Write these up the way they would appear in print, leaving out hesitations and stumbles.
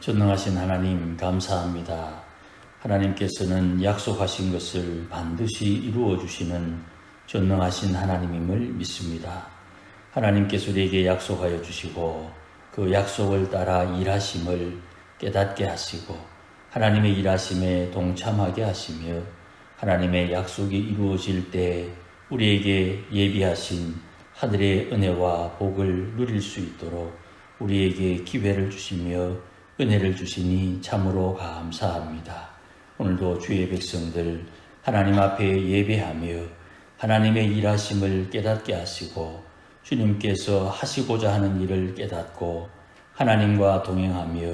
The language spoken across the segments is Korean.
전능하신 하나님 감사합니다. 하나님께서는 약속하신 것을 반드시 이루어 주시는 전능하신 하나님임을 믿습니다. 하나님께서 우리에게 약속하여 주시고 그 약속을 따라 일하심을 깨닫게 하시고 하나님의 일하심에 동참하게 하시며 하나님의 약속이 이루어질 때 우리에게 예비하신 하늘의 은혜와 복을 누릴 수 있도록 우리에게 기회를 주시며 은혜를 주시니 참으로 감사합니다. 오늘도 주의 백성들 하나님 앞에 예배하며 하나님의 일하심을 깨닫게 하시고 주님께서 하시고자 하는 일을 깨닫고 하나님과 동행하며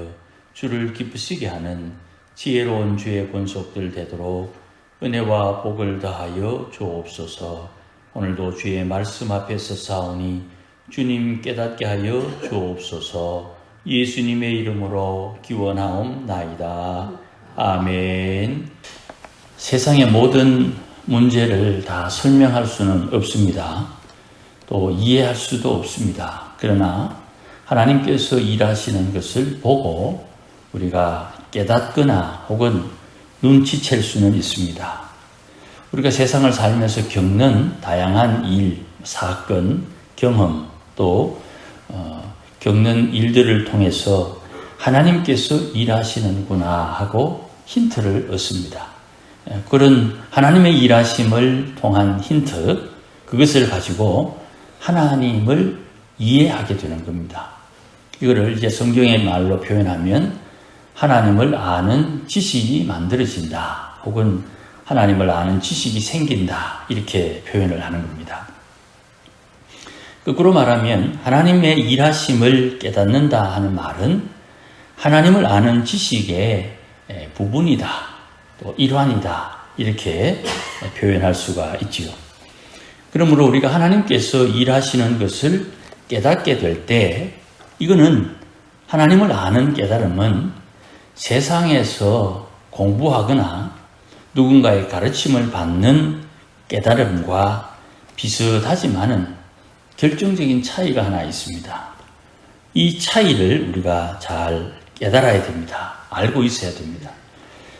주를 기쁘시게 하는 지혜로운 주의 권속들 되도록 은혜와 복을 더하여 주옵소서. 오늘도 주의 말씀 앞에서 싸우니 주님 깨닫게 하여 주옵소서. 예수님의 이름으로 기원하옵나이다. 아멘. 세상의 모든 문제를 다 설명할 수는 없습니다. 또 이해할 수도 없습니다. 그러나 하나님께서 일하시는 것을 보고 우리가 깨닫거나 혹은 눈치챌 수는 있습니다. 우리가 세상을 살면서 겪는 다양한 일, 사건, 경험 또 겪는 일들을 통해서 하나님께서 일하시는구나 하고 힌트를 얻습니다. 그런 하나님의 일하심을 통한 힌트, 그것을 가지고 하나님을 이해하게 되는 겁니다. 이거를 이제 성경의 말로 표현하면 하나님을 아는 지식이 만들어진다 혹은 하나님을 아는 지식이 생긴다 이렇게 표현을 하는 겁니다. 거꾸로 말하면 하나님의 일하심을 깨닫는다 하는 말은 하나님을 아는 지식의 부분이다, 또 일환이다 이렇게 표현할 수가 있지요. 그러므로 우리가 하나님께서 일하시는 것을 깨닫게 될 때 이거는 하나님을 아는 깨달음은 세상에서 공부하거나 누군가의 가르침을 받는 깨달음과 비슷하지만은 결정적인 차이가 하나 있습니다. 이 차이를 우리가 잘 깨달아야 됩니다. 알고 있어야 됩니다.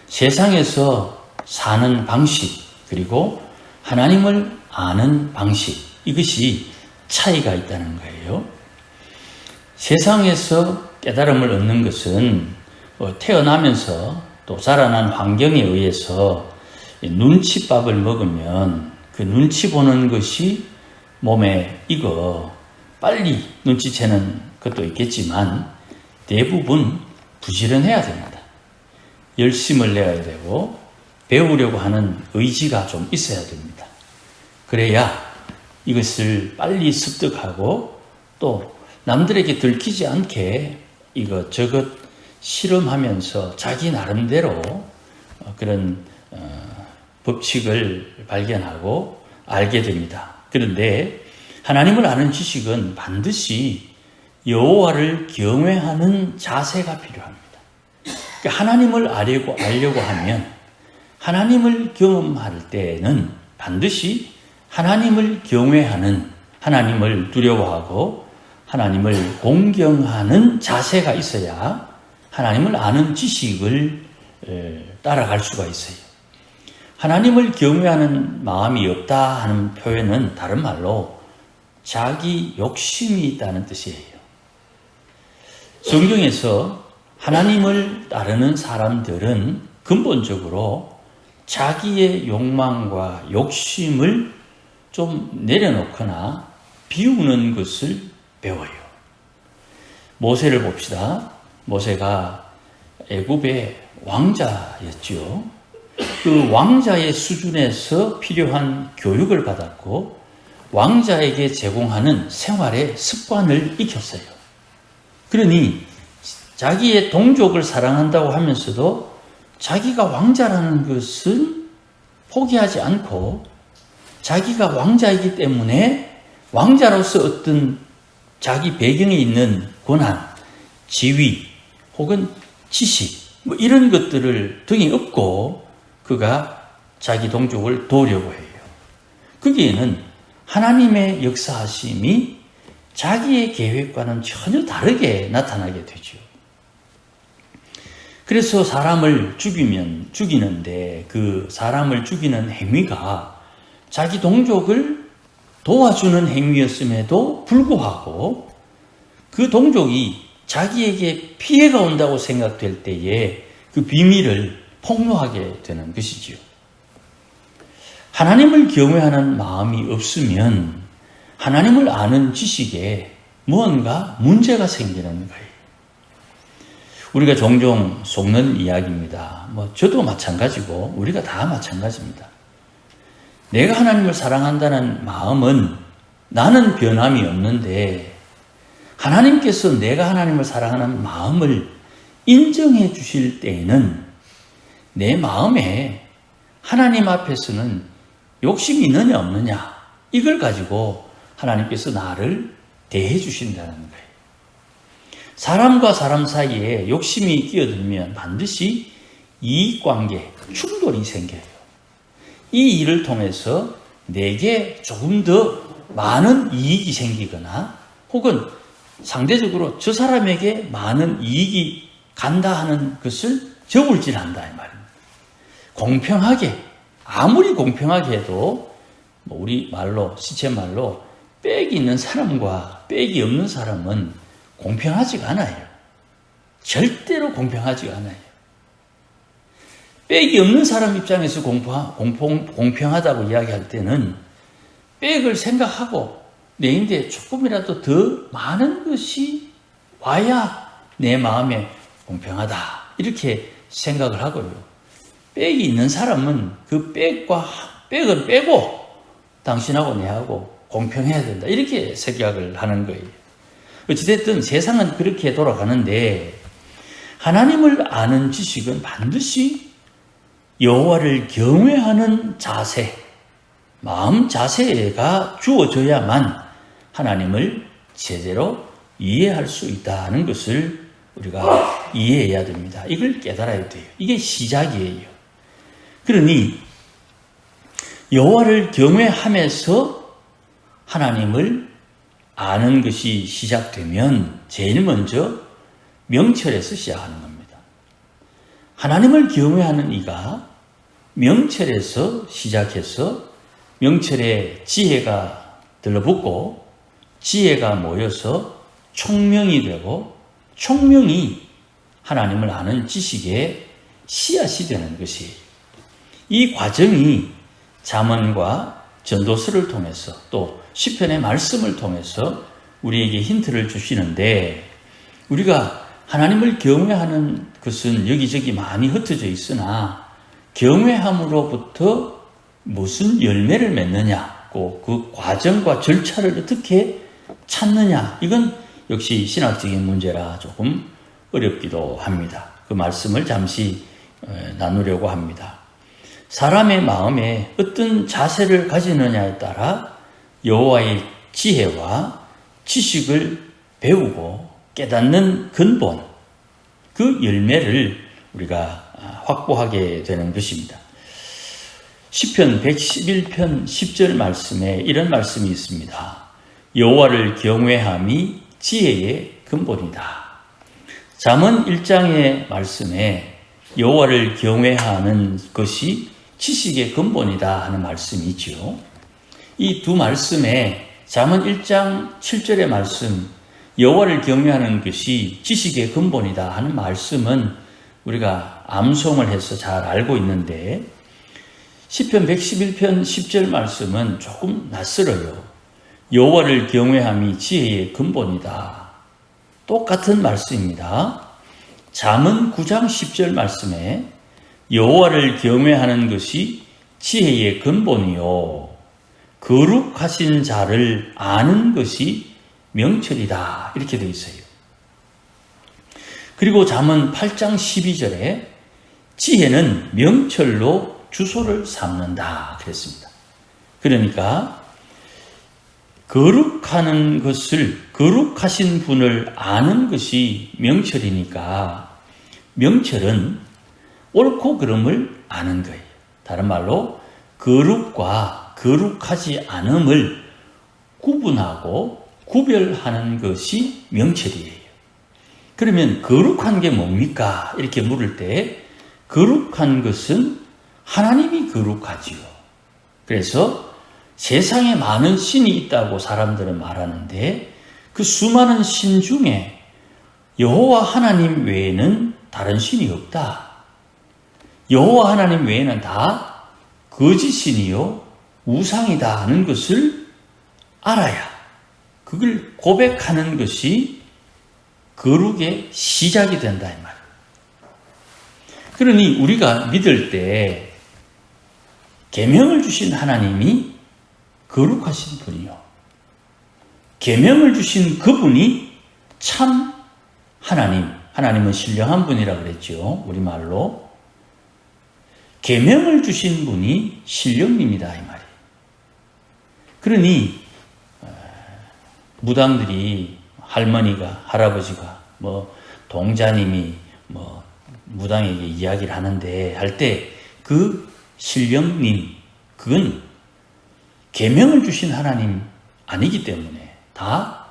세상에서 사는 방식 그리고 하나님을 아는 방식 이것이 차이가 있다는 거예요. 세상에서 깨달음을 얻는 것은 태어나면서 또 자라난 환경에 의해서 눈치밥을 먹으면 그 눈치 보는 것이 몸에 익어 빨리 눈치채는 것도 있겠지만 대부분 부지런해야 됩니다. 열심을 내야 되고 배우려고 하는 의지가 좀 있어야 됩니다. 그래야 이것을 빨리 습득하고 또 남들에게 들키지 않게 이것저것 실험하면서 자기 나름대로 그런 법칙을 발견하고 알게 됩니다. 그런데 하나님을 아는 지식은 반드시 여호와를 경외하는 자세가 필요합니다. 그러니까 하나님을 알려고 하면 하나님을 경험할 때에는 반드시 하나님을 경외하는, 하나님을 두려워하고 하나님을 공경하는 자세가 있어야 하나님을 아는 지식을 따라갈 수가 있어요. 하나님을 경외하는 마음이 없다 하는 표현은 다른 말로 자기 욕심이 있다는 뜻이에요. 성경에서 하나님을 따르는 사람들은 근본적으로 자기의 욕망과 욕심을 좀 내려놓거나 비우는 것을 배워요. 모세를 봅시다. 모세가 애굽의 왕자였죠. 그 왕자의 수준에서 필요한 교육을 받았고 왕자에게 제공하는 생활의 습관을 익혔어요. 그러니 자기의 동족을 사랑한다고 하면서도 자기가 왕자라는 것은 포기하지 않고 자기가 왕자이기 때문에 왕자로서 어떤 자기 배경에 있는 권한, 지위 혹은 지식 이런 것들을 등에 업고 그가 자기 동족을 도우려고 해요. 거기에는 하나님의 역사하심이 자기의 계획과는 전혀 다르게 나타나게 되죠. 그래서 사람을 죽이는데 그 사람을 죽이는 행위가 자기 동족을 도와주는 행위였음에도 불구하고 그 동족이 자기에게 피해가 온다고 생각될 때에 그 비밀을 폭로하게 되는 것이지요. 하나님을 경외하는 마음이 없으면 하나님을 아는 지식에 무언가 문제가 생기는 거예요. 우리가 종종 속는 이야기입니다. 저도 마찬가지고 우리가 다 마찬가지입니다. 내가 하나님을 사랑한다는 마음은 나는 변함이 없는데 하나님께서 내가 하나님을 사랑하는 마음을 인정해 주실 때에는 내 마음에 하나님 앞에서는 욕심이 있느냐 없느냐 이걸 가지고 하나님께서 나를 대해 주신다는 거예요. 사람과 사람 사이에 욕심이 끼어들면 반드시 이익관계, 충돌이 생겨요. 이 일을 통해서 내게 조금 더 많은 이익이 생기거나 혹은 상대적으로 저 사람에게 많은 이익이 간다 하는 것을 저울질한다 이 말입니다. 공평하게, 아무리 공평하게 해도 우리 말로, 시체말로 빽이 있는 사람과 빽이 없는 사람은 공평하지가 않아요. 절대로 공평하지가 않아요. 빽이 없는 사람 입장에서 공평하다고 이야기할 때는 빽을 생각하고 내인데 조금이라도 더 많은 것이 와야 내 마음에 공평하다 이렇게 생각을 하고요. 빽이 있는 사람은 그 빽은 빼고 당신하고 내하고 공평해야 된다 이렇게 생각을 하는 거예요. 어찌됐든 세상은 그렇게 돌아가는데 하나님을 아는 지식은 반드시 여호와를 경외하는 자세, 마음 자세가 주어져야만 하나님을 제대로 이해할 수 있다는 것을 우리가 이해해야 됩니다. 이걸 깨달아야 돼요. 이게 시작이에요. 그러니 여호와를 경외하면서 하나님을 아는 것이 시작되면 제일 먼저 명철에서 시작하는 겁니다. 하나님을 경외하는 이가 명철에서 시작해서 명철에 지혜가 들러붙고 지혜가 모여서 총명이 되고 총명이 하나님을 아는 지식의 씨앗이 되는 것이에요. 이 과정이 잠언과 전도서를 통해서 또 시편의 말씀을 통해서 우리에게 힌트를 주시는데 우리가 하나님을 경외하는 것은 여기저기 많이 흩어져 있으나 경외함으로부터 무슨 열매를 맺느냐 그 과정과 절차를 어떻게 찾느냐 이건 역시 신학적인 문제라 조금 어렵기도 합니다. 그 말씀을 잠시 나누려고 합니다. 사람의 마음에 어떤 자세를 가지느냐에 따라 여호와의 지혜와 지식을 배우고 깨닫는 근본, 그 열매를 우리가 확보하게 되는 것입니다. 시편 111편 10절 말씀에 이런 말씀이 있습니다. 여호와를 경외함이 지혜의 근본이다. 잠언 1장의 말씀에 여호와를 경외하는 것이 지식의 근본이다 하는 말씀이 있죠. 이 두 말씀에 잠언 1장 7절의 말씀 여호와를 경외하는 것이 지식의 근본이다 하는 말씀은 우리가 암송을 해서 잘 알고 있는데 시편 111편 10절 말씀은 조금 낯설어요. 여호와를 경외함이 지혜의 근본이다. 똑같은 말씀입니다. 잠언 9장 10절 말씀에 여호와를 경외하는 것이 지혜의 근본이요 거룩하신 자를 아는 것이 명철이다 이렇게 되어 있어요. 그리고 잠언 8장 12절에 지혜는 명철로 주소를 삼는다 그랬습니다. 그러니까 거룩하는 것을 거룩하신 분을 아는 것이 명철이니까 명철은 옳고 그름을 아는 거예요. 다른 말로 거룩과 거룩하지 않음을 구분하고 구별하는 것이 명철이에요. 그러면 거룩한 게 뭡니까? 이렇게 물을 때 거룩한 것은 하나님이 거룩하지요. 그래서 세상에 많은 신이 있다고 사람들은 말하는데 그 수많은 신 중에 여호와 하나님 외에는 다른 신이 없다. 여호와 하나님 외에는 다 거짓신이요 우상이다 하는 것을 알아야 그걸 고백하는 것이 거룩의 시작이 된다 이 말이에요. 그러니 우리가 믿을 때 계명을 주신 하나님이 거룩하신 분이요. 계명을 주신 그분이 참 하나님, 하나님은 신령한 분이라고 그랬죠. 우리말로. 계명을 주신 분이 신령님이다 이 말이에요. 그러니 무당들이 할머니가 할아버지가 동자님이 무당에게 이야기를 하는데 할 때 그 신령님 그건 계명을 주신 하나님 아니기 때문에 다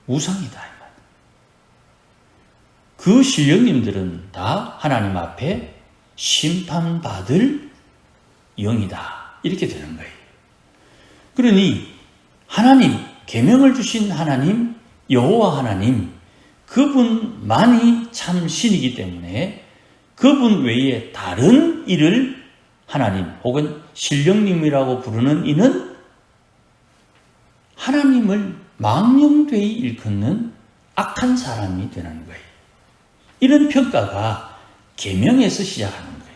우상이다 이 말. 그 신령님들은 다 하나님 앞에 심판받을 영이다 이렇게 되는 거예요. 그러니 하나님 계명을 주신 하나님 여호와 하나님 그분만이 참 신이기 때문에 그분 외에 다른 이를 하나님 혹은 신령님이라고 부르는 이는 하나님을 망령되이 일컫는 악한 사람이 되는 거예요. 이런 평가가 계명에서 시작하는 거예요.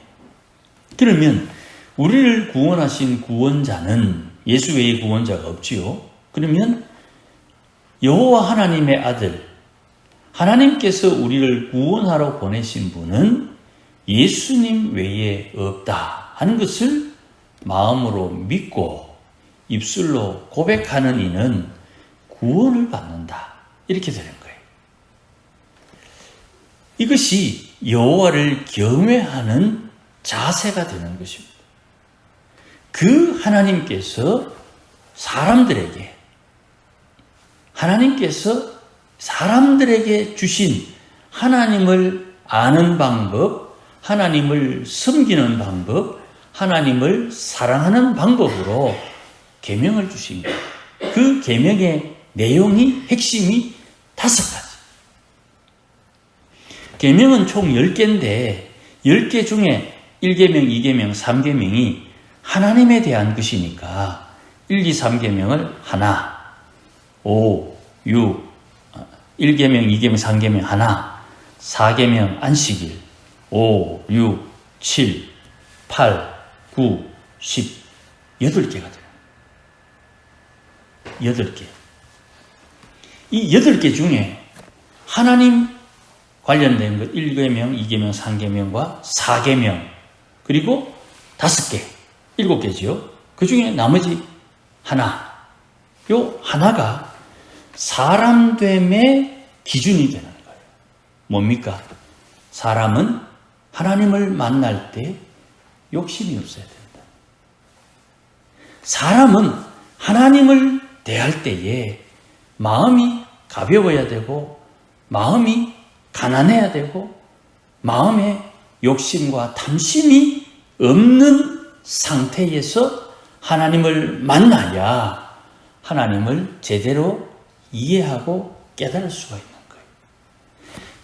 그러면 우리를 구원하신 구원자는 예수 외에 구원자가 없지요. 그러면 여호와 하나님의 아들 하나님께서 우리를 구원하러 보내신 분은 예수님 외에 없다 하는 것을 마음으로 믿고 입술로 고백하는 이는 구원을 받는다 이렇게 되는 거예요. 이것이 여호와를 경외하는 자세가 되는 것입니다. 그 하나님께서 사람들에게 주신 하나님을 아는 방법, 하나님을 섬기는 방법, 하나님을 사랑하는 방법으로 계명을 주신 거예요. 그 계명의 내용이 핵심이 5가지. 계명은 총 10개인데 10개 중에 1계명, 2계명, 3계명이 하나님에 대한 것이니까 1, 2, 3계명을 하나, 5, 6, 1계명, 2계명, 3계명 하나, 4계명 안식일, 5, 6, 7, 8, 9, 10, 8개가 돼요. 8개. 이 8개 중에 하나님 관련된 것 1계명, 2계명, 3계명과 4계명 그리고 5개, 7개지요. 그 중에 나머지 하나. 요 하나가 사람됨의 기준이 되는 거예요. 뭡니까? 사람은 하나님을 만날 때 욕심이 없어야 된다. 사람은 하나님을 대할 때에 마음이 가벼워야 되고 마음이 가난해야 되고 마음에 욕심과 탐심이 없는 상태에서 하나님을 만나야 하나님을 제대로 이해하고 깨달을 수가 있는 거예요.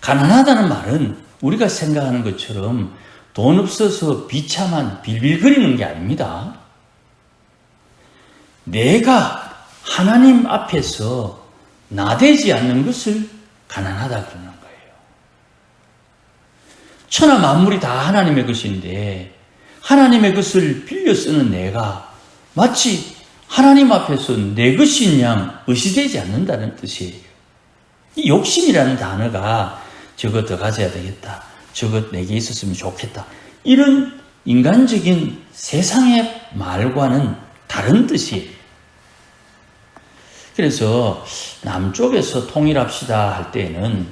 가난하다는 말은 우리가 생각하는 것처럼 돈 없어서 비참한 빌빌거리는 게 아닙니다. 내가 하나님 앞에서 나대지 않는 것을 가난하다 그러는 거예요. 천하 만물이 다 하나님의 것인데 하나님의 것을 빌려 쓰는 내가 마치 하나님 앞에서 내 것인 양 의시되지 않는다는 뜻이에요. 이 욕심이라는 단어가 저거 더 가져야 되겠다. 저것 내게 있었으면 좋겠다. 이런 인간적인 세상의 말과는 다른 뜻이에요. 그래서 남쪽에서 통일합시다 할 때에는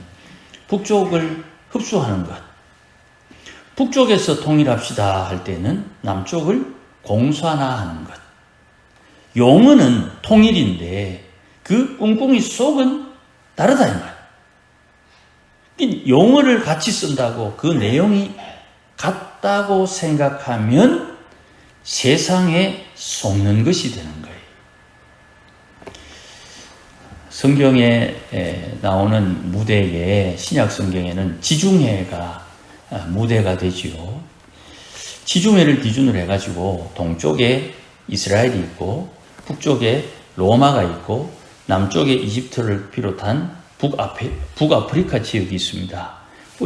북쪽을 흡수하는 것, 북쪽에서 통일합시다 할 때는 남쪽을 공산화하는 것. 용어는 통일인데 그 꿍꿍이 속은 다르다 이 말. 이 용어를 같이 쓴다고 그 내용이 같다고 생각하면 세상에 속는 것이 되는 거예요. 성경에 나오는 무대에, 신약 성경에는 지중해가 무대가 되지요. 지중해를 기준으로 해가지고 동쪽에 이스라엘이 있고 북쪽에 로마가 있고 남쪽에 이집트를 비롯한 북아프리카 지역이 있습니다.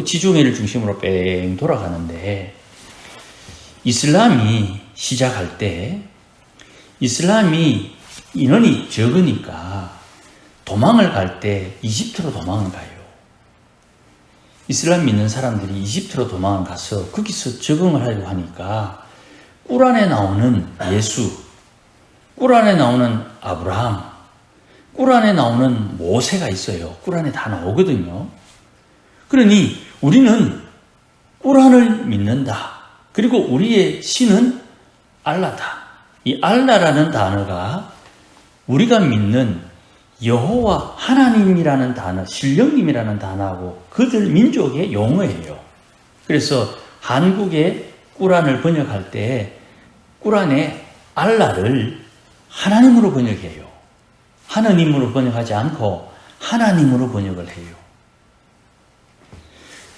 지중해를 중심으로 뺑 돌아가는데, 이슬람이 시작할 때 이슬람이 인원이 적으니까 도망을 갈 때 이집트로 도망을 가요. 이슬람 믿는 사람들이 이집트로 도망을 가서 거기서 적응을 하려고 하니까 꾸란에 나오는 예수, 꾸란에 나오는 아브라함, 꾸란에 나오는 모세가 있어요. 꾸란에 다 나오거든요. 그러니 우리는 꾸란을 믿는다. 그리고 우리의 신은 알라다. 이 알라라는 단어가 우리가 믿는 여호와 하나님이라는 단어, 신령님이라는 단어하고 그들 민족의 용어예요. 그래서 한국의 꾸란을 번역할 때 꾸란에 알라를 하나님으로 번역해요. 하느님으로 번역하지 않고 하나님으로 번역을 해요.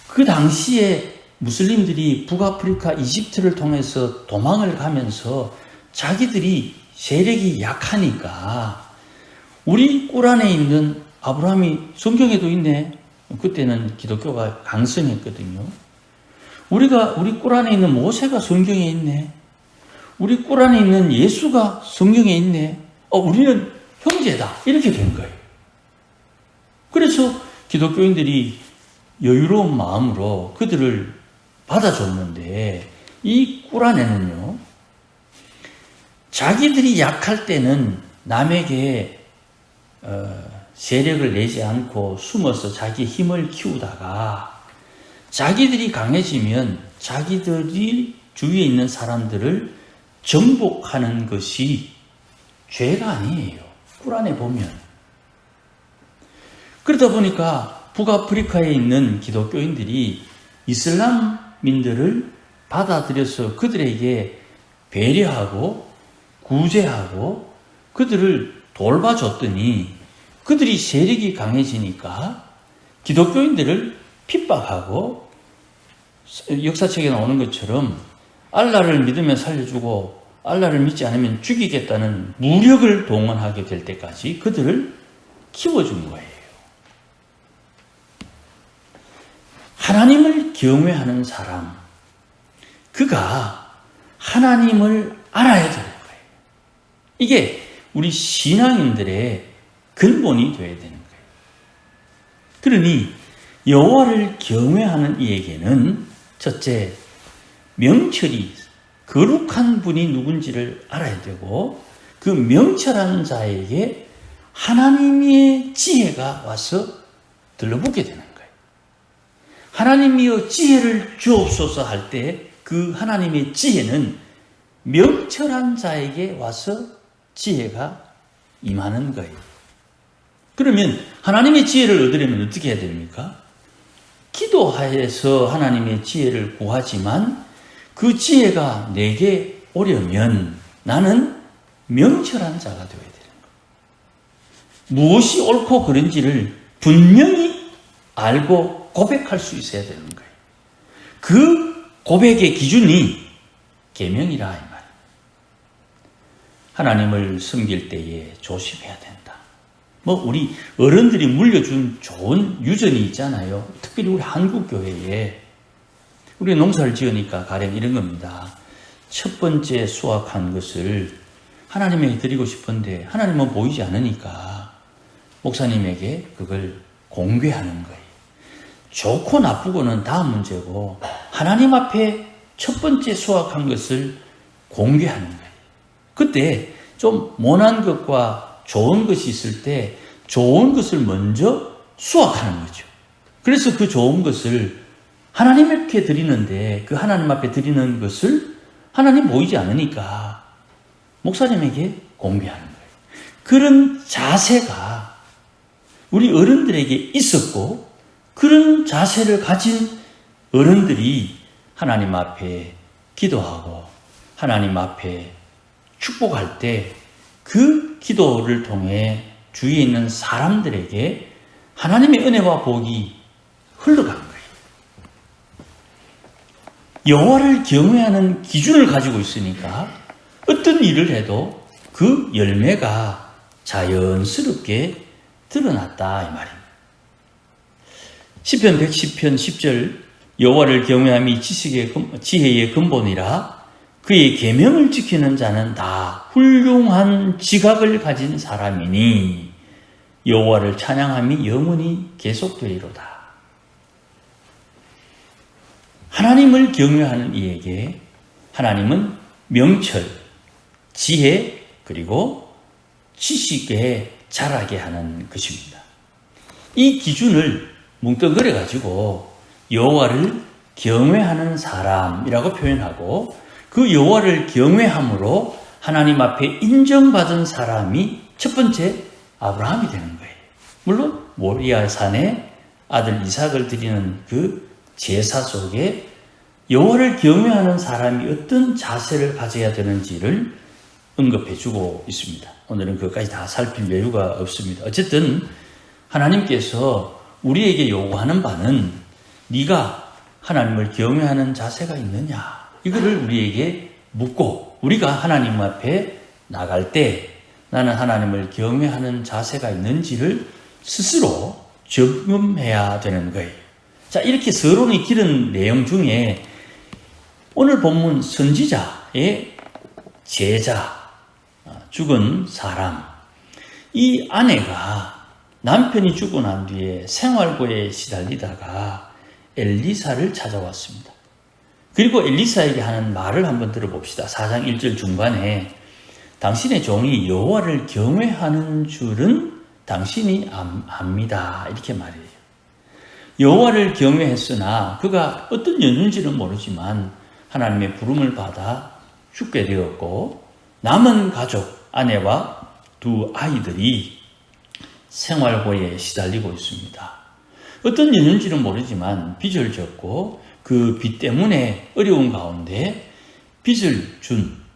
그 당시에 무슬림들이 북아프리카 이집트를 통해서 도망을 가면서 자기들이 세력이 약하니까 우리 꾸란에 있는 아브라함이 성경에도 있네. 그때는 기독교가 강성했거든요. 우리 꾸란에 있는 모세가 성경에 있네. 우리 꾸란에 있는 예수가 성경에 있네. 우리는 형제다. 이렇게 된 거예요. 그래서 기독교인들이 여유로운 마음으로 그들을 받아줬는데, 이 꾸란에는요, 자기들이 약할 때는 남에게 세력을 내지 않고 숨어서 자기 힘을 키우다가 자기들이 강해지면 자기들이 주위에 있는 사람들을 정복하는 것이 죄가 아니에요. 꾸란에 보면. 그러다 보니까 북아프리카에 있는 기독교인들이 이슬람민들을 받아들여서 그들에게 배려하고 구제하고 그들을 돌봐줬더니 그들이 세력이 강해지니까 기독교인들을 핍박하고, 역사책에 나오는 것처럼 알라를 믿으면 살려주고 알라를 믿지 않으면 죽이겠다는 무력을 동원하게 될 때까지 그들을 키워준 거예요. 하나님을 경외하는 사람, 그가 하나님을 알아야 되는 거예요. 이게 우리 신앙인들의 근본이 되어야 되는 거예요. 그러니 여호와를 경외하는 이에게는 첫째, 명철이 거룩한 분이 누군지를 알아야 되고, 그 명철한 자에게 하나님의 지혜가 와서 들러붙게 되는 거예요. 하나님이여 지혜를 주옵소서 할 때 그 하나님의 지혜는 명철한 자에게 와서 지혜가 임하는 거예요. 그러면 하나님의 지혜를 얻으려면 어떻게 해야 됩니까? 기도하여서 하나님의 지혜를 구하지만 그 지혜가 내게 오려면 나는 명철한 자가 되어야 되는 거예요. 무엇이 옳고 그른지를 분명히 알고 고백할 수 있어야 되는 거예요. 그 고백의 기준이 계명이라 이 말이에요. 하나님을 섬길 때에 조심해야 된다. 우리 어른들이 물려준 좋은 유전이 있잖아요. 특별히 우리 한국교회에 우리 농사를 지으니까 가령 이런 겁니다. 첫 번째 수확한 것을 하나님에게 드리고 싶은데 하나님은 보이지 않으니까 목사님에게 그걸 공개하는 거예요. 좋고 나쁘고는 다음 문제고 하나님 앞에 첫 번째 수확한 것을 공개하는 거예요. 그때 좀 모난 것과 좋은 것이 있을 때 좋은 것을 먼저 수확하는 거죠. 그래서 그 좋은 것을 하나님께 드리는데 그 하나님 앞에 드리는 것을 하나님 보이지 않으니까 목사님에게 공개하는 거예요. 그런 자세가 우리 어른들에게 있었고 그런 자세를 가진 어른들이 하나님 앞에 기도하고 하나님 앞에 축복할 때 그 기도를 통해 주위에 있는 사람들에게 하나님의 은혜와 복이 흘러간 거예요. 여호와를 경외하는 기준을 가지고 있으니까 어떤 일을 해도 그 열매가 자연스럽게 드러났다 이 말입니다. 시편 110편 10절 여호와를 경외함이 지혜의 근본이라 그의 계명을 지키는 자는 다 훌륭한 지각을 가진 사람이니 여호와를 찬양함이 영원히 계속되리로다. 하나님을 경외하는 이에게 하나님은 명철, 지혜 그리고 지식에 자라게 하는 것입니다. 이 기준을 뭉뚱그려 가지고 여호와를 경외하는 사람이라고 표현하고 그 여호와를 경외함으로 하나님 앞에 인정받은 사람이 첫 번째 아브라함이 되는 거예요. 물론 모리아 산에 아들 이삭을 드리는 그 제사 속에 여호와를 경외하는 사람이 어떤 자세를 가져야 되는지를 언급해주고 있습니다. 오늘은 그것까지 다 살필 여유가 없습니다. 어쨌든 하나님께서 우리에게 요구하는 바는 네가 하나님을 경외하는 자세가 있느냐 이거를 우리에게 묻고 우리가 하나님 앞에 나갈 때 나는 하나님을 경외하는 자세가 있는지를 스스로 점검해야 되는 거예요. 자, 이렇게 서론이 기른 내용 중에 오늘 본문 선지자의 제자, 죽은 사람, 이 아내가 남편이 죽고 난 뒤에 생활고에 시달리다가 엘리사를 찾아왔습니다. 그리고 엘리사에게 하는 말을 한번 들어봅시다. 4장 1절 중반에 당신의 종이 여호와를 경외하는 줄은 당신이 압니다. 이렇게 말해요. 여호와를 경외했으나 그가 어떤 연유인지는 모르지만 하나님의 부름을 받아 죽게 되었고 남은 가족, 아내와 두 아이들이 생활고에 시달리고 있습니다. 어떤 연유인지는 모르지만 빚을 졌고 그 빚 때문에 어려운 가운데 빚을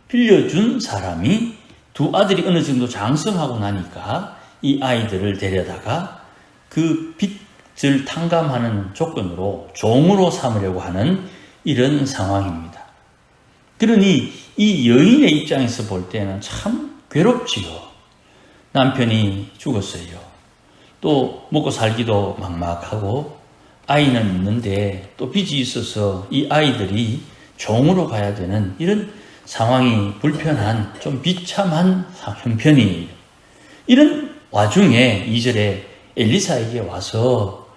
빌려준 사람이 두 아들이 어느 정도 장성하고 나니까 이 아이들을 데려다가 그 빚을 탕감하는 조건으로 종으로 삼으려고 하는 이런 상황입니다. 그러니 이 여인의 입장에서 볼 때는 참 괴롭지요. 남편이 죽었어요. 또 먹고 살기도 막막하고 아이는 있는데 또 빚이 있어서 이 아이들이 종으로 가야 되는 이런 상황이 불편한 좀 비참한 형편이에요. 이런 와중에 2절에 엘리사에게 와서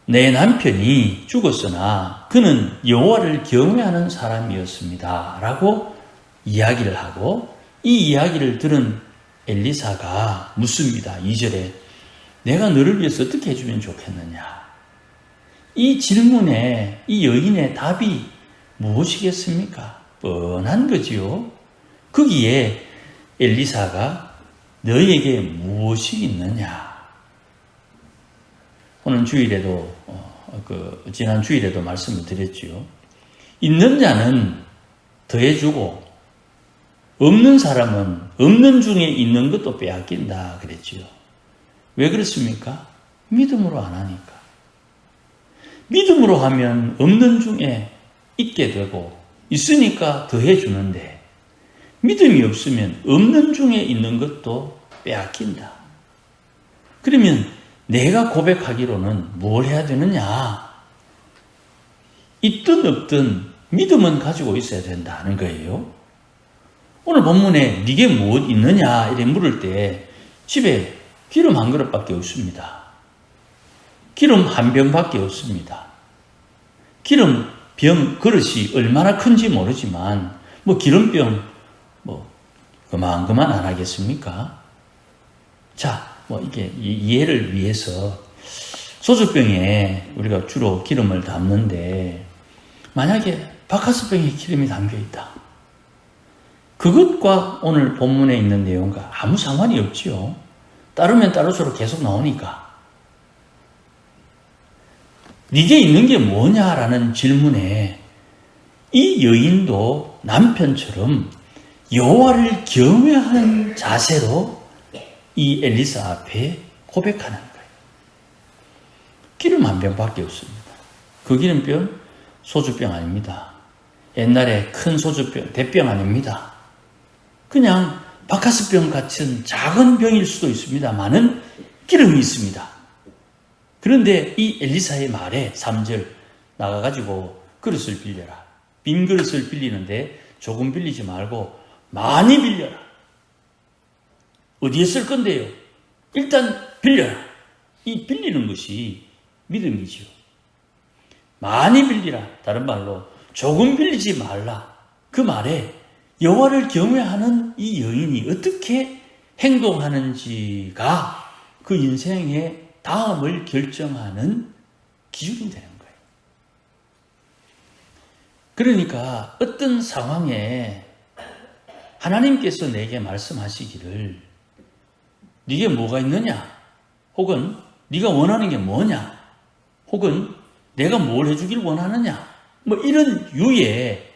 내 남편이 죽었으나 그는 여호와를 경외하는 사람이었습니다 라고 이야기를 하고 이 이야기를 들은 엘리사가 묻습니다. 2절에 내가 너를 위해서 어떻게 해주면 좋겠느냐. 이 질문에 이 여인의 답이 무엇이겠습니까? 뻔한 거지요. 거기에 엘리사가 너에게 무엇이 있느냐. 오늘 주일에도 지난 주일에도 말씀을 드렸지요. 있는 자는 더해주고 없는 사람은 없는 중에 있는 것도 빼앗긴다 그랬지요. 왜 그렇습니까? 믿음으로 안 하니까. 믿음으로 하면 없는 중에 있게 되고 있으니까 더해주는데 믿음이 없으면 없는 중에 있는 것도 빼앗긴다. 그러면 내가 고백하기로는 뭘 해야 되느냐? 있든 없든 믿음은 가지고 있어야 된다는 거예요. 오늘 본문에 네게 무엇 있느냐 이렇게 물을 때 집에 기름 한 그릇밖에 없습니다. 기름 한 병밖에 없습니다. 기름 병 그릇이 얼마나 큰지 모르지만 기름병 그만 안 하겠습니까? 자, 이게 이해를 위해서 소주병에 우리가 주로 기름을 담는데 만약에 박하스병에 기름이 담겨 있다. 그것과 오늘 본문에 있는 내용과 아무 상관이 없지요. 따르면 따를수록 계속 나오니까. 네게 있는 게 뭐냐라는 질문에 이 여인도 남편처럼 여호와를 경외하는 자세로 이 엘리사 앞에 고백하는 거예요. 기름 한 병밖에 없습니다. 그 기름병 소주병 아닙니다. 옛날에 큰 소주병, 대병 아닙니다. 그냥 바카스병 같은 작은 병일 수도 있습니다만은 기름이 있습니다. 그런데 이 엘리사의 말에 3절 나가가지고 그릇을 빌려라. 빈 그릇을 빌리는데 조금 빌리지 말고 많이 빌려라. 어디에 쓸 건데요? 일단 빌려라. 이 빌리는 것이 믿음이지요. 많이 빌리라. 다른 말로 조금 빌리지 말라. 그 말에 여호와를 경외하는 이 여인이 어떻게 행동하는지가 그 인생의 다음을 결정하는 기준이 되는 거예요. 그러니까 어떤 상황에 하나님께서 내게 말씀하시기를 네게 뭐가 있느냐? 혹은 네가 원하는 게 뭐냐? 혹은 내가 뭘 해주길 원하느냐? 뭐 이런 유의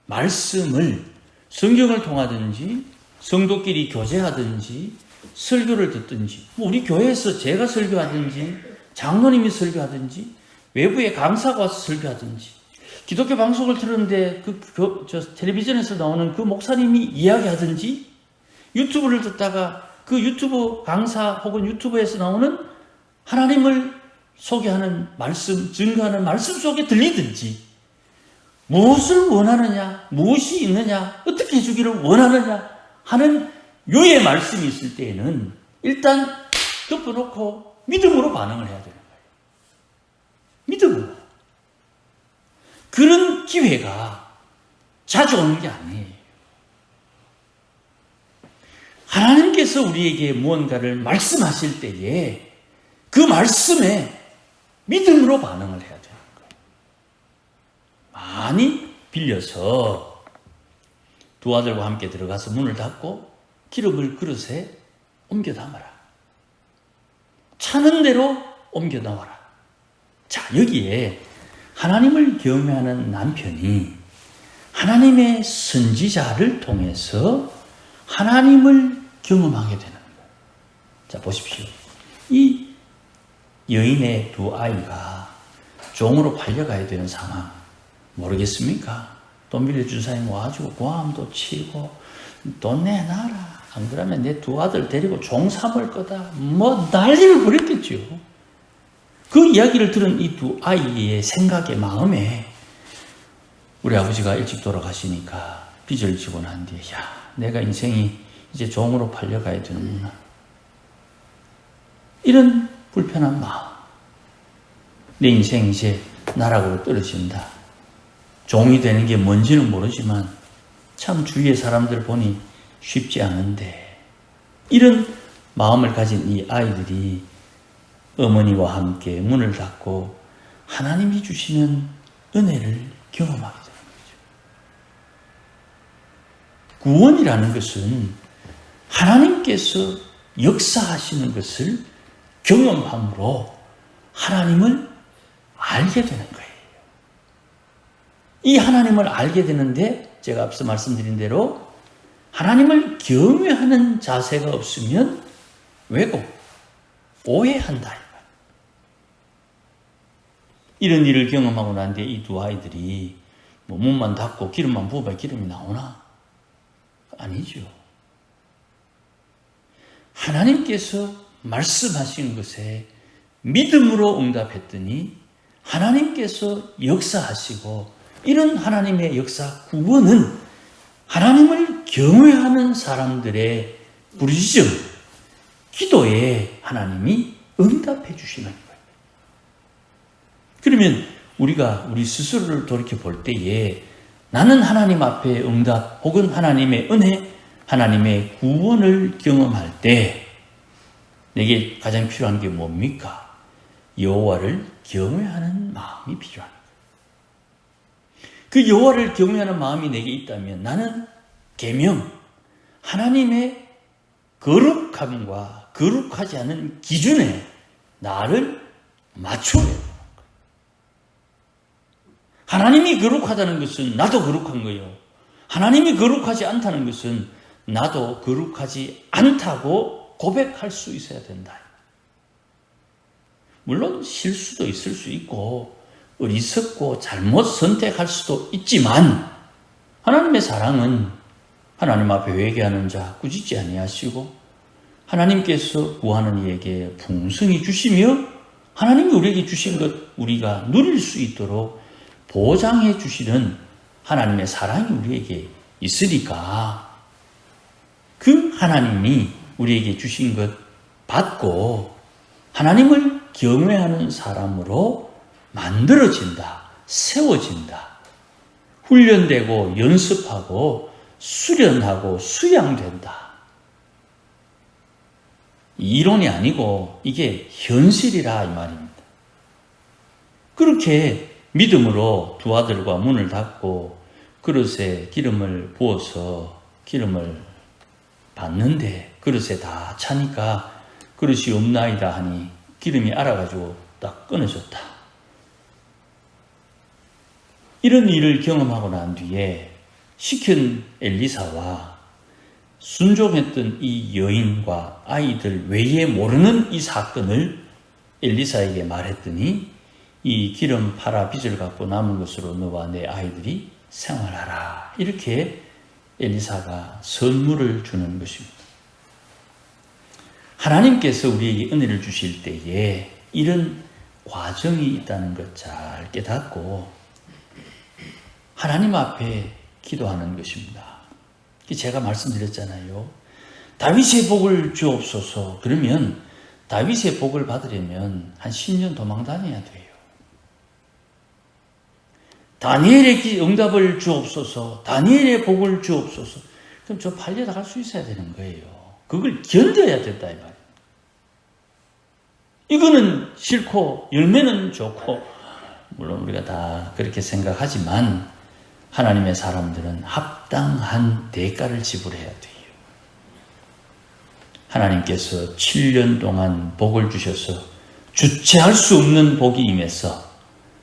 말씀을 성경을 통하든지 성도끼리 교제하든지 설교를 듣든지 뭐 우리 교회에서 제가 설교하든지 장로님이 설교하든지 외부에 강사가 와서 설교하든지 기독교 방송을 들었는데 텔레비전에서 나오는 그 목사님이 이야기하든지 유튜브를 듣다가 그 유튜브 강사 혹은 유튜브에서 나오는 하나님을 소개하는 말씀, 증거하는 말씀 속에 들리든지 무엇을 원하느냐, 무엇이 있느냐, 어떻게 해주기를 원하느냐 하는 유의 말씀이 있을 때에는 일단 덮어놓고 믿음으로 반응을 해야 되는 거예요. 믿음으로. 그런 기회가 자주 오는 게 아니에요. 하나님께서 우리에게 무언가를 말씀하실 때에 그 말씀에 믿음으로 반응을 해야 되는 거예요. 많이 빌려서 두 아들과 함께 들어가서 문을 닫고 기름을 그릇에 옮겨 담아라. 차는 대로 옮겨 담아라. 자, 여기에 하나님을 경외하는 남편이 하나님의 선지자를 통해서 하나님을 경험하게 되는 거예요. 자, 보십시오. 이 여인의 두 아이가 종으로 팔려가야 되는 상황 모르겠습니까? 돈 빌려준 사람이 와가지고 고함도 치고 돈 내놔라. 안 그러면 내 두 아들 데리고 종 삼을 거다. 뭐 난리를 부렸겠죠. 그 이야기를 들은 이 두 아이의 생각에 마음에 우리 아버지가 일찍 돌아가시니까 빚을 지고 난 뒤에 내가 인생이 이제 종으로 팔려가야 되는구나. 이런 불편한 마음. 내 인생 이제 나락으로 떨어진다. 종이 되는 게 뭔지는 모르지만 참 주위의 사람들 보니 쉽지 않은데 이런 마음을 가진 이 아이들이 어머니와 함께 문을 닫고 하나님이 주시는 은혜를 경험하게 되는 거죠. 구원이라는 것은 하나님께서 역사하시는 것을 경험함으로 하나님을 알게 되는 거예요. 이 하나님을 알게 되는데 제가 앞서 말씀드린 대로 하나님을 경외하는 자세가 없으면 왜곡, 오해한다. 이런 일을 경험하고 난 뒤에 이 두 아이들이 뭐 문만 닫고 기름만 부어봐 기름이 나오나? 아니죠. 하나님께서 말씀하신 것에 믿음으로 응답했더니 하나님께서 역사하시고 이런 하나님의 역사 구원은 하나님을 경외하는 사람들의 부르짖음, 기도에 하나님이 응답해 주시는 거예요. 그러면 우리가 우리 스스로를 돌이켜 볼 때에 나는 하나님 앞에 응답 혹은 하나님의 은혜, 하나님의 구원을 경험할 때 내게 가장 필요한 게 뭡니까? 여호와를 경외하는 마음이 필요한 거예요. 그 여호와를 경외하는 마음이 내게 있다면 나는 계명, 하나님의 거룩함과 거룩하지 않은 기준에 나를 맞춰야 돼요. 하나님이 거룩하다는 것은 나도 거룩한 거요. 하나님이 거룩하지 않다는 것은 나도 거룩하지 않다고 고백할 수 있어야 된다. 물론 실수도 있을 수 있고 어리석고 잘못 선택할 수도 있지만 하나님의 사랑은 하나님 앞에 회개하는 자 꾸짖지 아니하시고 하나님께서 구하는 이에게 풍성히 주시며 하나님이 우리에게 주신 것 우리가 누릴 수 있도록 보장해 주시는 하나님의 사랑이 우리에게 있으니까 그 하나님이 우리에게 주신 것 받고 하나님을 경외하는 사람으로 만들어진다, 세워진다, 훈련되고 연습하고 수련하고 수양된다. 이론이 아니고 이게 현실이라 이 말입니다. 그렇게 믿음으로 두 아들과 문을 닫고 그릇에 기름을 부어서 기름을 받는데 그릇에 다 차니까 그릇이 없나이다 하니 기름이 알아가지고 딱 끊어졌다. 이런 일을 경험하고 난 뒤에 시킨 엘리사와 순종했던 이 여인과 아이들 외에 모르는 이 사건을 엘리사에게 말했더니 이 기름 팔아 빚을 갚고 남은 것으로 너와 내 아이들이 생활하라. 이렇게 엘리사가 선물을 주는 것입니다. 하나님께서 우리에게 은혜를 주실 때에 이런 과정이 있다는 것 잘 깨닫고 하나님 앞에 기도하는 것입니다. 제가 말씀드렸잖아요. 다윗의 복을 주옵소서. 그러면 다윗의 복을 받으려면 한 10년 도망 다녀야 돼요. 다니엘의 응답을 주옵소서. 다니엘의 복을 주옵소서. 그럼 저 팔려나갈 수 있어야 되는 거예요. 그걸 견뎌야 된다 이 말이에요. 이거는 싫고 열매는 좋고 물론 우리가 다 그렇게 생각하지만 하나님의 사람들은 합당한 대가를 지불해야 돼요. 하나님께서 7년 동안 복을 주셔서 주체할 수 없는 복이 임해서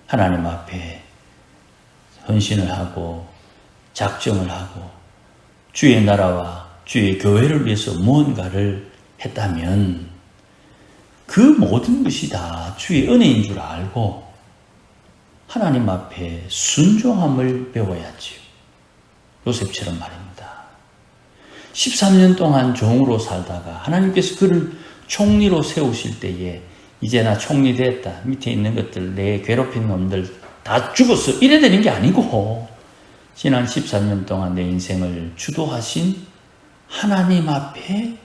하나님 앞에 헌신을 하고 작정을 하고 주의 나라와 주의 교회를 위해서 무언가를 했다면 그 모든 것이 다 주의 은혜인 줄 알고 하나님 앞에 순종함을 배워야지요. 요셉처럼 말입니다. 13년 동안 종으로 살다가 하나님께서 그를 총리로 세우실 때에 이제 나 총리 됐다. 밑에 있는 것들 내 괴롭힌 놈들 다 죽었어. 이래 되는 게 아니고 지난 13년 동안 내 인생을 주도하신 하나님 앞에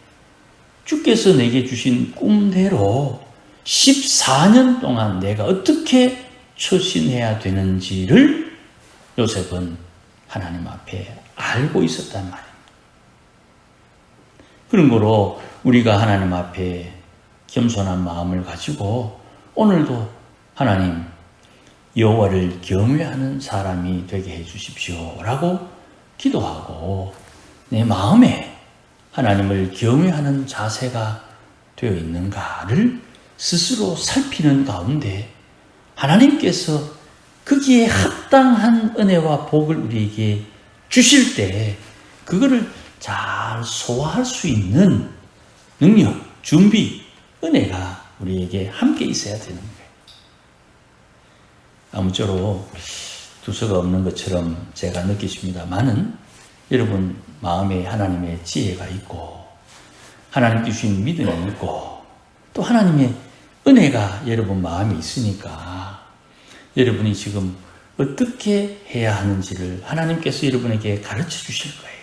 주께서 내게 주신 꿈대로 14년 동안 내가 어떻게 처신해야 되는지를 요셉은 하나님 앞에 알고 있었단 말입니다. 그런 거로 우리가 하나님 앞에 겸손한 마음을 가지고 오늘도 하나님 여호와를 경외하는 사람이 되게 해 주십시오 라고 기도하고 내 마음에 하나님을 경외하는 자세가 되어 있는가를 스스로 살피는 가운데 하나님께서 거기에 합당한 은혜와 복을 우리에게 주실 때 그거를 잘 소화할 수 있는 능력, 준비, 은혜가 우리에게 함께 있어야 되는 거예요. 아무쪼록 두서가 없는 것처럼 제가 느끼십니다만은 여러분 마음에 하나님의 지혜가 있고 하나님 주신 믿음이 있고 또 하나님의 은혜가 여러분 마음에 있으니까 여러분이 지금 어떻게 해야 하는지를 하나님께서 여러분에게 가르쳐 주실 거예요.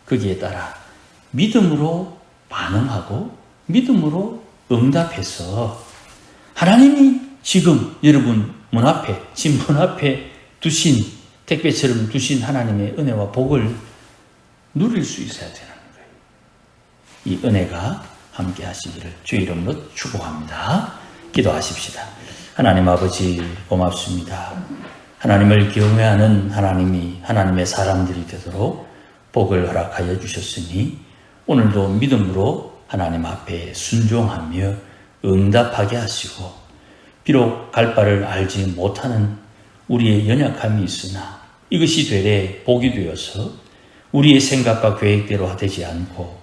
거기에 따라 믿음으로 반응하고 믿음으로 응답해서 하나님이 지금 여러분 문 앞에, 집 문 앞에 두신 택배처럼 두신 하나님의 은혜와 복을 누릴 수 있어야 되는 거예요. 이 은혜가 함께 하시기를 주의 이름으로 축복합니다. 기도하십시다. 하나님 아버지 고맙습니다. 하나님을 경외하는 하나님이 하나님의 사람들이 되도록 복을 허락하여 주셨으니 오늘도 믿음으로 하나님 앞에 순종하며 응답하게 하시고 비록 갈 바를 알지 못하는 우리의 연약함이 있으나 이것이 되레 복이 되어서 우리의 생각과 계획대로 되지 않고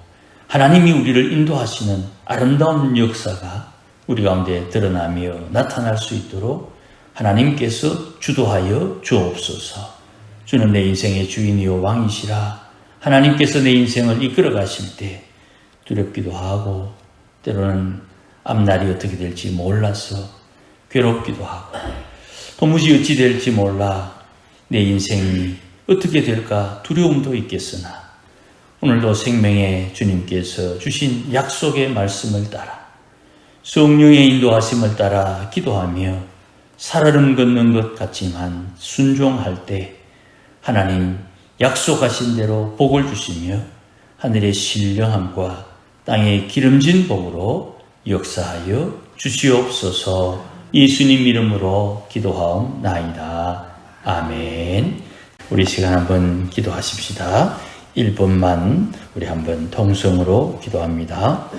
하나님이 우리를 인도하시는 아름다운 역사가 우리 가운데 드러나며 나타날 수 있도록 하나님께서 주도하여 주옵소서. 주는 내 인생의 주인이요 왕이시라. 하나님께서 내 인생을 이끌어 가실 때 두렵기도 하고 때로는 앞날이 어떻게 될지 몰라서 괴롭기도 하고 도무지 어찌 될지 몰라 내 인생이 어떻게 될까 두려움도 있겠으나 오늘도 생명의 주님께서 주신 약속의 말씀을 따라 성령의 인도하심을 따라 기도하며 살얼음 걷는 것 같지만 순종할 때 하나님 약속하신 대로 복을 주시며 하늘의 신령함과 땅의 기름진 복으로 역사하여 주시옵소서. 예수님 이름으로 기도하옵나이다. 아멘. 우리 시간 한번 기도하십시다. 1분만 우리 한번 통성으로 기도합니다.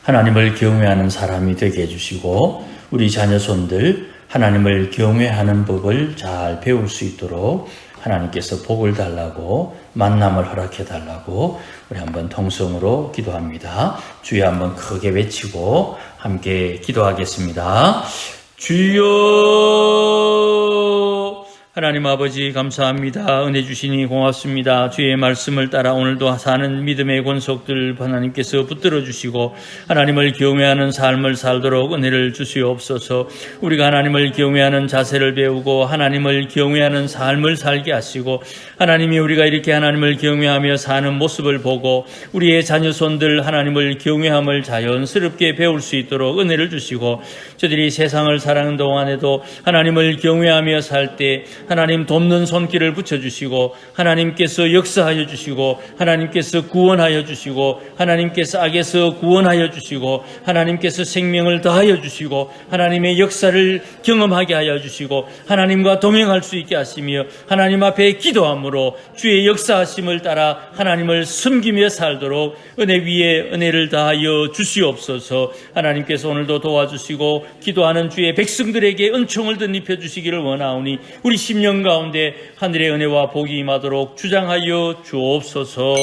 하나님을 경외하는 사람이 되게 해주시고 우리 자녀손들 하나님을 경외하는 법을 잘 배울 수 있도록 하나님께서 복을 달라고 만남을 허락해 달라고 우리 한번 통성으로 기도합니다. 주여 한번 크게 외치고 함께 기도하겠습니다. 주여 하나님 아버지 감사합니다. 은혜 주시니 고맙습니다. 주의 말씀을 따라 오늘도 사는 믿음의 권속들 하나님께서 붙들어 주시고 하나님을 경외하는 삶을 살도록 은혜를 주시옵소서. 우리가 하나님을 경외하는 자세를 배우고 하나님을 경외하는 삶을 살게 하시고 하나님이 우리가 이렇게 하나님을 경외하며 사는 모습을 보고 우리의 자녀손들 하나님을 경외함을 자연스럽게 배울 수 있도록 은혜를 주시고 저들이 세상을 살아가는 동안에도 하나님을 경외하며 살 때 하나님 돕는 손길을 붙여주시고 하나님께서 역사하여 주시고 하나님께서 구원하여 주시고 하나님께서 악에서 구원하여 주시고 하나님께서 생명을 더하여 주시고 하나님의 역사를 경험하게 하여 주시고 하나님과 동행할 수 있게 하시며 하나님 앞에 기도함으로 주의 역사하심을 따라 하나님을 섬기며 살도록 은혜 위에 은혜를 다하여 주시옵소서. 하나님께서 오늘도 도와주시고 기도하는 주의 백성들에게 은총을 덧입혀 주시기를 원하오니 우리 심령 가운데 하늘의 은혜와 복이 임하도록 주장하여 주옵소서.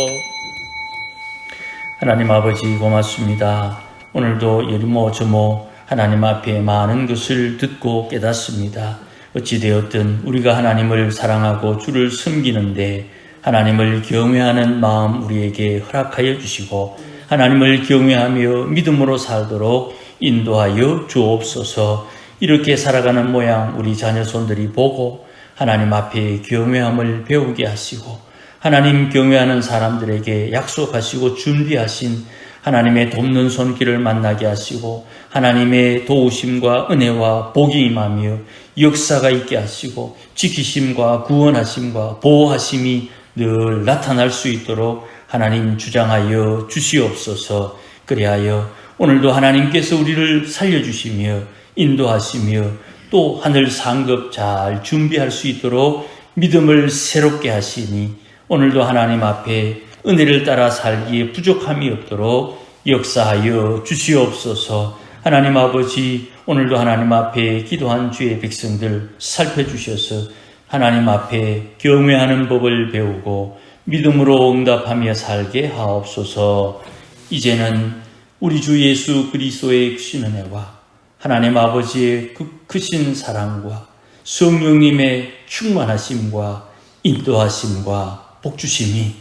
하나님 아버지 고맙습니다. 오늘도 여리모저모 하나님 앞에 많은 것을 듣고 깨닫습니다. 어찌되었든 우리가 하나님을 사랑하고 주를 섬기는데 하나님을 경외하는 마음 우리에게 허락하여 주시고 하나님을 경외하며 믿음으로 살도록 인도하여 주옵소서. 이렇게 살아가는 모양 우리 자녀손들이 보고 하나님 앞에 경외함을 배우게 하시고 하나님 경외하는 사람들에게 약속하시고 준비하신 하나님의 돕는 손길을 만나게 하시고 하나님의 도우심과 은혜와 복이 임하며 역사가 있게 하시고 지키심과 구원하심과 보호하심이 늘 나타날 수 있도록 하나님 주장하여 주시옵소서. 그리하여 오늘도 하나님께서 우리를 살려주시며 인도하시며 또 하늘 상급 잘 준비할 수 있도록 믿음을 새롭게 하시니 오늘도 하나님 앞에 은혜를 따라 살기에 부족함이 없도록 역사하여 주시옵소서. 하나님 아버지 오늘도 하나님 앞에 기도한 주의 백성들 살펴주셔서 하나님 앞에 경외하는 법을 배우고 믿음으로 응답하며 살게 하옵소서. 이제는 우리 주 예수 그리스도의 크신 은혜와 하나님 아버지의 크신 사랑과 성령님의 충만하심과 인도하심과 복주심이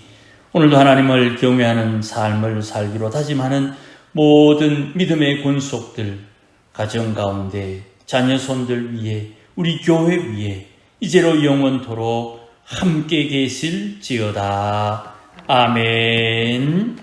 오늘도 하나님을 경외하는 삶을 살기로 다짐하는 모든 믿음의 권속들 가정 가운데 자녀손들 위에 우리 교회 위에 이제로 영원토록 함께 계실지어다. 아멘.